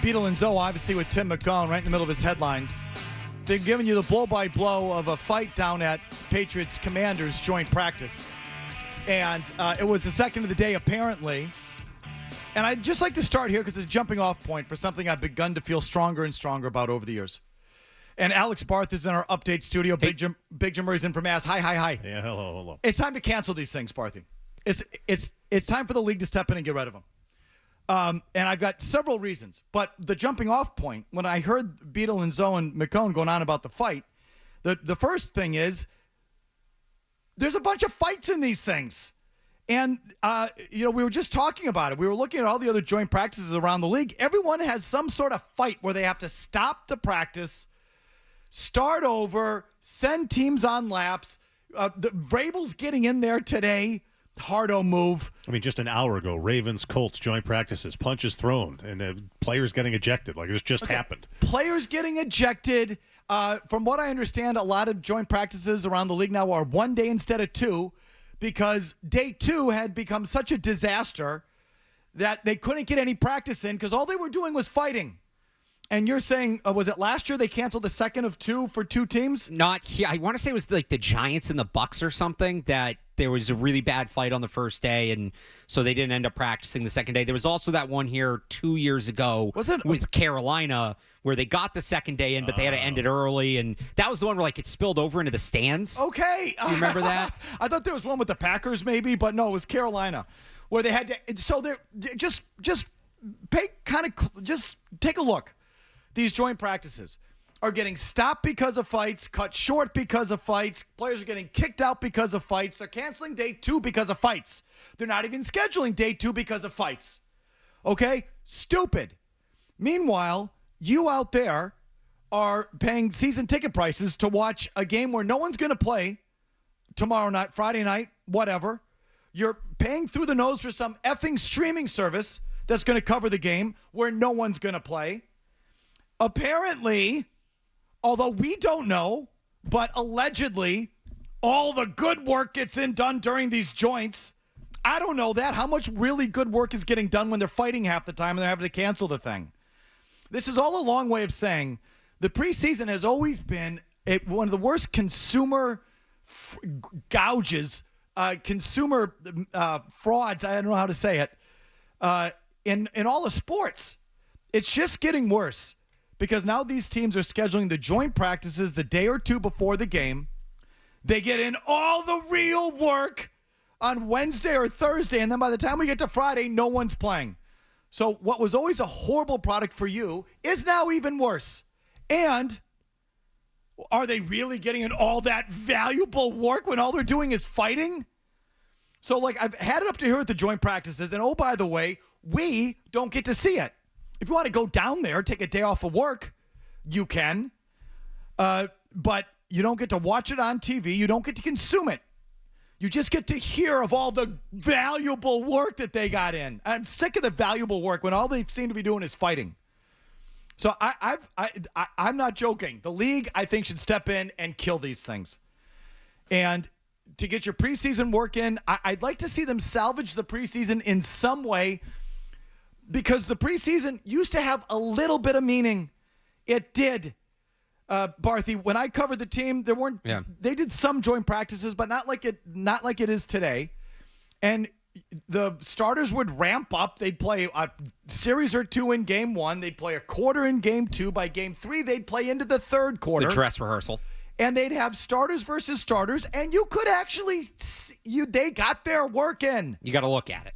Beadle and Zoe, obviously with Tim McCone right in the middle of his headlines. They're giving you the blow-by-blow of a fight down at Patriots Commanders joint practice. And it was the second of the day, apparently. And I'd just like to start here because it's a jumping off point for something I've begun to feel stronger and stronger about over the years. And Alex Barth is in our update studio. Hey. Big Jim Murray's in from Mazz. Hi. Yeah, hello. It's time to cancel these things, Barthy. It's time for the league to step in and get rid of them. And I've got several reasons. But the jumping off point, when I heard Beadle and Zoe and McCone going on about the fight, the first thing is there's a bunch of fights in these things. And, we were just talking about it. We were looking at all the other joint practices around the league. Everyone has some sort of fight where they have to stop the practice, start over, send teams on laps. Vrabel's getting in there today. Hardo move. I mean, just an hour ago, Ravens, Colts joint practices, punches thrown, and players getting ejected. Like, this just happened. Players getting ejected. From what I understand, a lot of joint practices around the league now are 1 day instead of 2. Because day 2 had become such a disaster that they couldn't get any practice in because all they were doing was fighting. And you're saying, was it last year they canceled the second of 2 for 2 teams? Not here. I want to say it was like the Giants and the Bucks or something, that there was a really bad fight on the first day, and so they didn't end up practicing the second day. There was also that one here 2 years ago with Carolina where they got the second day in, but they had to end it early, and that was the one where it spilled over into the stands. Okay. You remember that? I thought there was one with the Packers maybe, but no, it was Carolina where they had to. So they're just take a look. These joint practices are getting stopped because of fights, cut short because of fights. Players are getting kicked out because of fights. They're canceling day 2 because of fights. They're not even scheduling day 2 because of fights. Okay? Stupid. Meanwhile, you out there are paying season ticket prices to watch a game where no one's going to play tomorrow night, Friday night, whatever. You're paying through the nose for some effing streaming service that's going to cover the game where no one's going to play. Apparently, although we don't know, but allegedly, all the good work gets done during these joints. I don't know that. How much really good work is getting done when they're fighting half the time and they're having to cancel the thing? This is all a long way of saying the preseason has always been one of the worst consumer gouges, consumer frauds, I don't know how to say it, in all of sports. It's just getting worse. Because now these teams are scheduling the joint practices the day or 2 before the game. They get in all the real work on Wednesday or Thursday, and then by the time we get to Friday, no one's playing. So what was always a horrible product for you is now even worse. And are they really getting in all that valuable work when all they're doing is fighting? So, I've had it up to here at the joint practices, and oh, by the way, we don't get to see it. If you want to go down there, take a day off of work, you can. But you don't get to watch it on TV. You don't get to consume it. You just get to hear of all the valuable work that they got in. I'm sick of the valuable work when all they seem to be doing is fighting. So I'm not joking. The league, I think, should step in and kill these things. And to get your preseason work in, I'd like to see them salvage the preseason in some way. Because the preseason used to have a little bit of meaning. It did. Barthy, when I covered the team, they did some joint practices, but not like it is today. And the starters would ramp up. They'd play a series or 2 in game 1. They'd play a quarter in game 2. By game 3, they'd play into the third quarter. The dress rehearsal. And they'd have starters versus starters, and you could actually they got their work in. You got to look at it.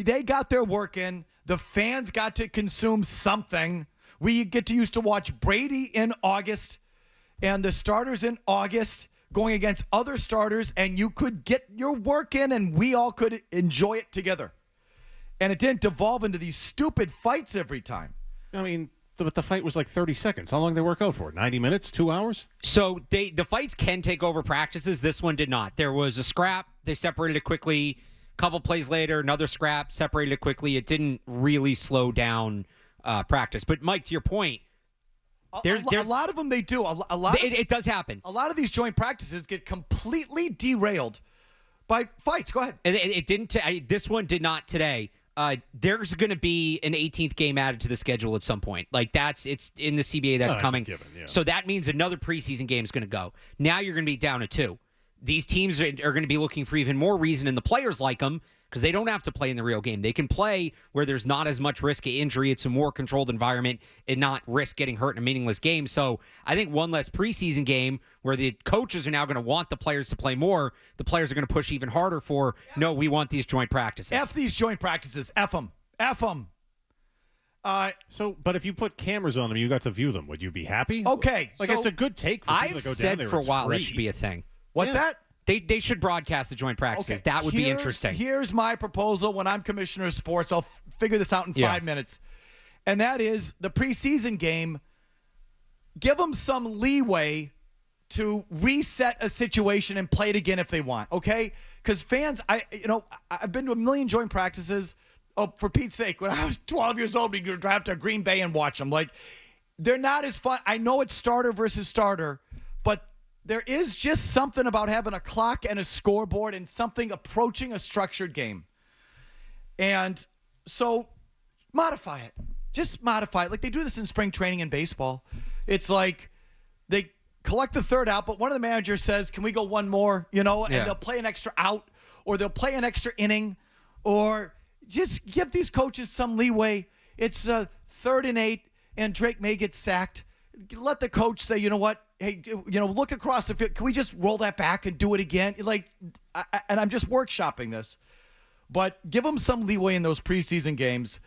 They got their work in. The fans got to consume something. We get to used to watch Brady in August and the starters in August going against other starters, and you could get your work in, and we all could enjoy it together. And it didn't devolve into these stupid fights every time. I mean, the fight was 30 seconds. How long did they work out for? 90 minutes? 2 hours? So the fights can take over practices. This one did not. There was a scrap. They separated it quickly. Couple plays later, another scrap, separated it quickly. It didn't really slow down practice. But, Mike, to your point, there's a lot of them they do. It does happen. A lot of these joint practices get completely derailed by fights. Go ahead. It didn't. This one did not today. there's going to be an 18th game added to the schedule at some point. Like it's in the CBA that's coming. Given, yeah. So that means another preseason game is going to go. Now you're going to be down to 2. These teams are going to be looking for even more reason, and the players like them because they don't have to play in the real game. They can play where there's not as much risk of injury. It's a more controlled environment and not risk getting hurt in a meaningless game. So I think one less preseason game where the coaches are now going to want the players to play more. The players are going to push even harder for, no, we want these joint practices. F these joint practices. F them. F them. But if you put cameras on them, you got to view them. Would you be happy? Okay. Like, it's a good take for people to go down there. I've said for a while free. that should be a thing. What's that? They should broadcast the joint practices. Okay. That would be interesting. Here's my proposal when I'm commissioner of sports. I'll figure this out in 5 minutes. And that is the preseason game, give them some leeway to reset a situation and play it again if they want, okay? Because fans, I've been to a million joint practices. Oh, for Pete's sake, when I was 12 years old, we could drive to Green Bay and watch them. Like, they're not as fun. I know it's starter versus starter, but there is just something about having a clock and a scoreboard and something approaching a structured game. And so modify it. Just modify it. Like they do this in spring training in baseball. It's like they collect the third out, but one of the managers says, can we go one more? And they'll play an extra out or they'll play an extra inning or just give these coaches some leeway. It's 3rd and 8 and Drake may get sacked. Let the coach say, you know what? Hey, look across the field. Can we just roll that back and do it again? And I'm just workshopping this. But give them some leeway in those preseason games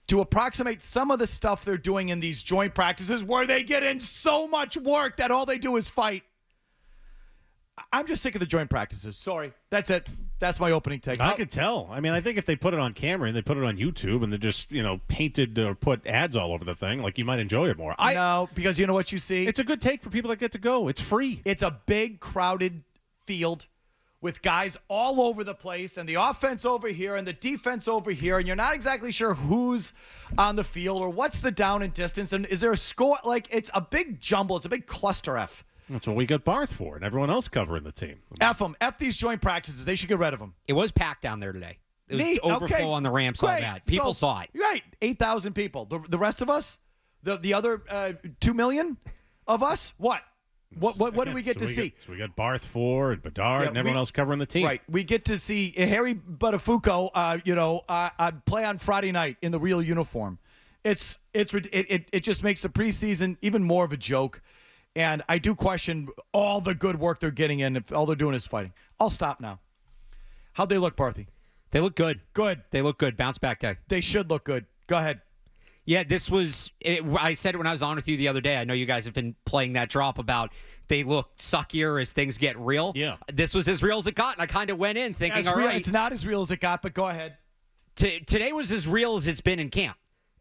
to approximate some of the stuff they're doing in these joint practices where they get in so much work that all they do is fight. I'm just sick of the joint practices. Sorry. That's it. That's my opening take. I can tell. I mean, I think if they put it on camera and they put it on YouTube and they just, painted or put ads all over the thing, like you might enjoy it more. No, because you know what you see? It's a good take for people that get to go. It's free. It's a big, crowded field with guys all over the place and the offense over here and the defense over here, and you're not exactly sure who's on the field or what's the down and distance, and is there a score? Like, it's a big jumble. It's a big cluster F. That's what we got Barth for, and everyone else covering the team. F them. F these joint practices. They should get rid of them. It was packed down there today. It was overflow on the ramps, Great. all that. People saw it. Right. 8,000 people. The rest of us, the other 2 million of us, what? What do we get to see? So we got Barth for and Bedard and everyone else covering the team. Right. We get to see Harry Buttafuoco, play on Friday night in the real uniform. It just makes the preseason even more of a joke. And I do question all the good work they're getting in if all they're doing is fighting. I'll stop now. How'd they look, Barthy? They look good. Good. They look good. Bounce back day. They should look good. Go ahead. Yeah, this was I said it when I was on with you the other day. I know you guys have been playing that drop about they look suckier as things get real. Yeah. This was as real as it got, and I kind of went in thinking, all right. It's not as real as it got, but go ahead. Today was as real as it's been in camp.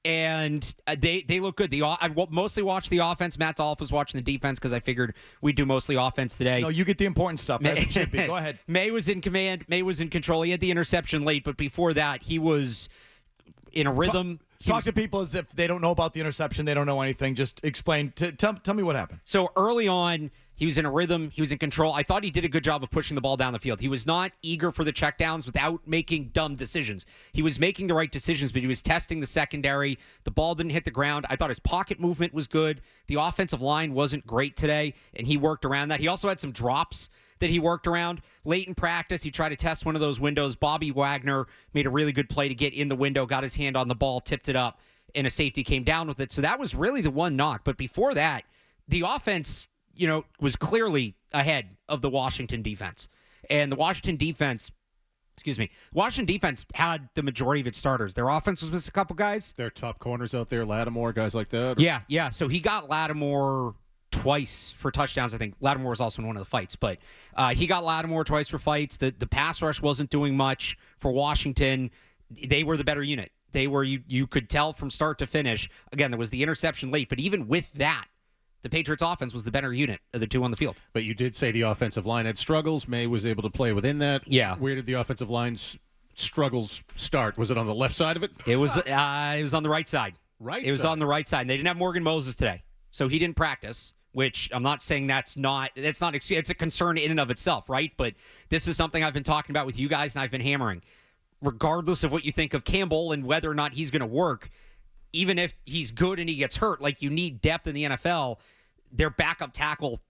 And they look good. I mostly watched the offense. Matt Dolph was watching the defense because I figured we'd do mostly offense today. No, you get the important stuff, as it should be. Go ahead. May was in command. May was in control. He had the interception late, but before that, he was in a rhythm. Talk to people as if they don't know about the interception. They don't know anything. Just explain. Tell me what happened. So early on, he was in a rhythm. He was in control. I thought he did a good job of pushing the ball down the field. He was not eager for the checkdowns without making dumb decisions. He was making the right decisions, but he was testing the secondary. The ball didn't hit the ground. I thought his pocket movement was good. The offensive line wasn't great today, and he worked around that. He also had some drops that he worked around. Late in practice, he tried to test one of those windows. Bobby Wagner made a really good play to get in the window, got his hand on the ball, tipped it up, and a safety came down with it. So that was really the one knock. But before that, the offense, was clearly ahead of the Washington defense. And the Washington defense had the majority of its starters. Their offense was missing a couple guys. Their top corners out there, Lattimore, guys like that. Yeah. So he got Lattimore twice for touchdowns. I think Lattimore was also in one of the fights, but he got Lattimore twice for fights. The pass rush wasn't doing much for Washington. They were the better unit. They were, you could tell from start to finish. Again, there was the interception late, but even with that, the Patriots offense was the better unit of the two on the field. But you did say the offensive line had struggles. May was able to play within that. Yeah. Where did the offensive line's struggles start? Was it on the left side of it? It was on the right side. It was on the right side. And they didn't have Morgan Moses today, so he didn't practice, which I'm not saying it's a concern in and of itself, right? But this is something I've been talking about with you guys and I've been hammering. regardless of what you think of Campbell and whether or not he's going to work, even if he's good and he gets hurt, like you need depth in the NFL, their backup tackle,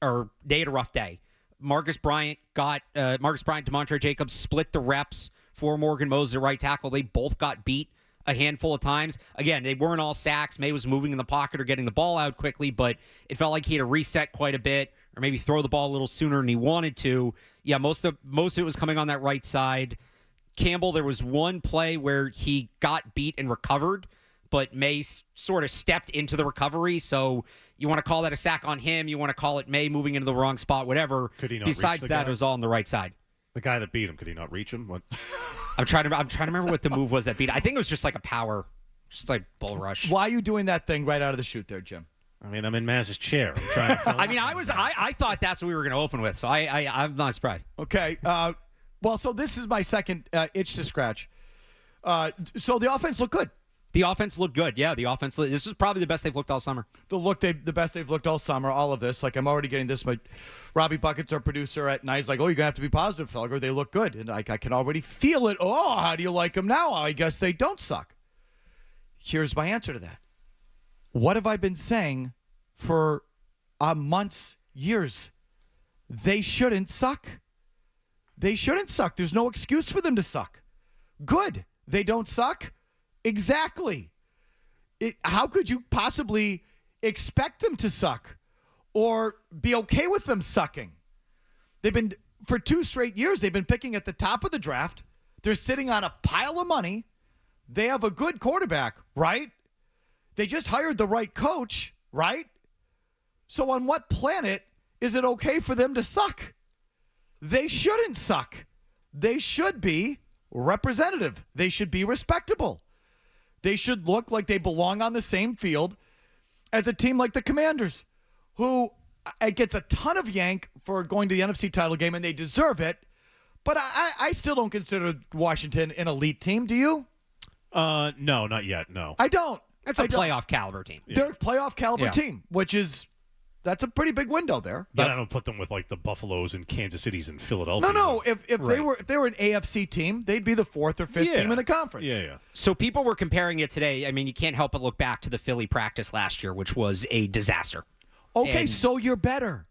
or they had a rough day. Marcus Bryant, Demontre Jacobs split the reps for Morgan Moses at right tackle. They both got beat a handful of times. Again, they weren't all sacks. May was moving in the pocket or getting the ball out quickly, but it felt like he had to reset quite a bit or maybe throw the ball a little sooner than he wanted to. Yeah, most of it was coming on that right side. Campbell, there was one play where he got beat and recovered, but May sort of stepped into the recovery. So you want to call that a sack on him. You want to call it May moving into the wrong spot, whatever. Could he not Besides reach the that, guy? it was all on the right side. The guy that beat him, could he not reach him? What? I'm trying to remember what the move was that beat. I think it was just like a power, just like bull rush. Why are you doing that thing right out of the chute there, Jim? I mean, I'm in Mazz's chair. I'm trying to film. I mean, I thought that's what we were going to open with, so I'm not surprised. Okay. Well, so this is my second itch to scratch. So the offense looked good. The offense looked good. Yeah, the offense. This is probably the best they've looked all summer. The best they've looked all summer. All of this, like I'm already getting this. My Robbie Buckets, our producer at Night's like, oh, you're gonna have to be positive, Felger. They look good, and I can already feel it. Oh, how do you like them now? I guess they don't suck. Here's my answer to that. What have I been saying for months, years? They shouldn't suck. They shouldn't suck. There's no excuse for them to suck. Good. They don't suck. Exactly. How could you possibly expect them to suck or be okay with them sucking? They've been, for 2 straight years, they've been picking at the top of the draft. They're sitting on a pile of money. They have a good quarterback, right? They just hired the right coach, right? So on what planet is it okay for them to suck? They shouldn't suck. They should be representative. They should be respectable. They should look like they belong on the same field as a team like the Commanders, who gets a ton of yank for going to the NFC title game, and they deserve it. But I still don't consider Washington an elite team. Do you? No, not yet. No, I don't. That's a playoff caliber team. They're a playoff caliber team, which is that's a pretty big window there. But I don't put them with like the Buffaloes and Kansas Cities and Philadelphia. No. If they were an AFC team, they'd be the 4th or 5th team in the conference. Yeah. So people were comparing it today. I mean, you can't help but look back to the Philly practice last year, which was a disaster. Okay, so you're better.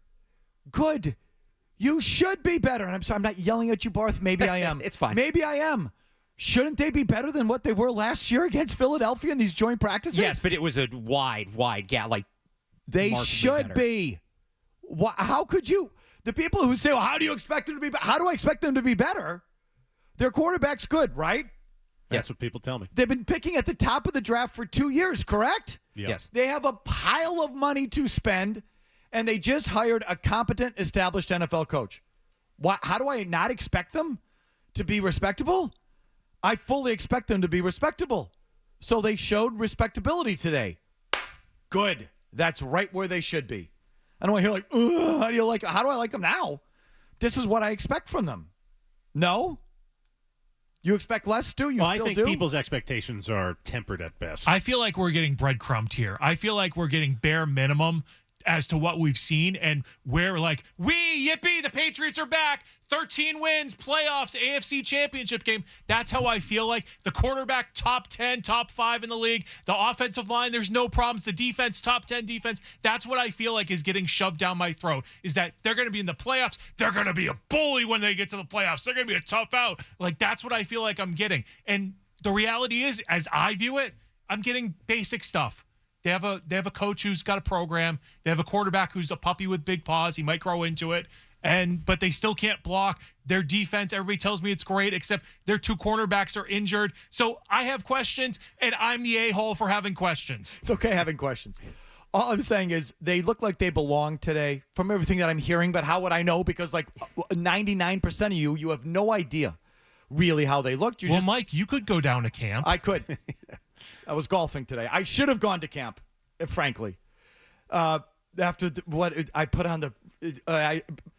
Good. You should be better. And I'm sorry, I'm not yelling at you, Barth. Maybe I am. It's fine. Maybe I am. Shouldn't they be better than what they were last year against Philadelphia in these joint practices? Yes, but it was a wide gap. Like they should be. How could you? The people who say, well, how do you expect them to be better? How do I expect them to be better? Their quarterback's good, right? That's what people tell me. They've been picking at the top of the draft for 2 years, correct? Yeah. Yes. They have a pile of money to spend, and they just hired a competent, established NFL coach. How do I not expect them to be respectable? I fully expect them to be respectable. So they showed respectability today. Good. That's right where they should be. I don't want to hear like, how do I like them now? This is what I expect from them. No? You expect less, Stu? I think people's expectations are tempered at best. I feel like we're getting breadcrumbed here. I feel like we're getting bare minimum as to what we've seen, and we're like, yippee, the Patriots are back, 13 wins, playoffs, AFC championship game. That's how I feel like. The quarterback, top 10, top 5 in the league. The offensive line, there's no problems. The defense, top 10 defense. That's what I feel like is getting shoved down my throat, is that they're going to be in the playoffs. They're going to be a bully when they get to the playoffs. They're going to be a tough out. Like, that's what I feel like I'm getting. And the reality is, as I view it, I'm getting basic stuff. They have a coach who's got a program. They have a quarterback who's a puppy with big paws. He might grow into it. But they still can't block. Their defense, everybody tells me it's great, except their 2 cornerbacks are injured. So I have questions, and I'm the a-hole for having questions. It's okay having questions. All I'm saying is they look like they belong today from everything that I'm hearing, but how would I know? Because like 99% of you have no idea really how they looked. Mike, you could go down to camp. I could. I was golfing today. I should have gone to camp, frankly. After what I put on the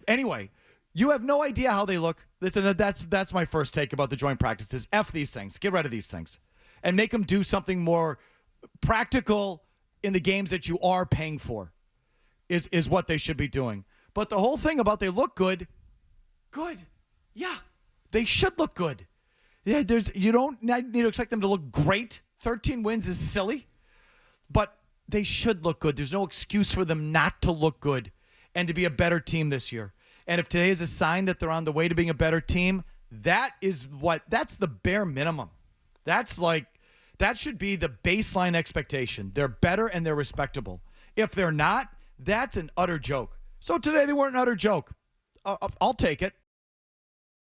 anyway, you have no idea how they look. Listen, that's my first take about the joint practices. F these things. Get rid of these things, and make them do something more practical in the games that you are paying for. Is what they should be doing. But the whole thing about they look good. Yeah, they should look good. Yeah, you don't need to expect them to look great. 13 wins is silly, but they should look good. There's no excuse for them not to look good and to be a better team this year. And if today is a sign that they're on the way to being a better team, that's the bare minimum. That should be the baseline expectation. They're better and they're respectable. If they're not, that's an utter joke. So today they weren't an utter joke. I'll take it.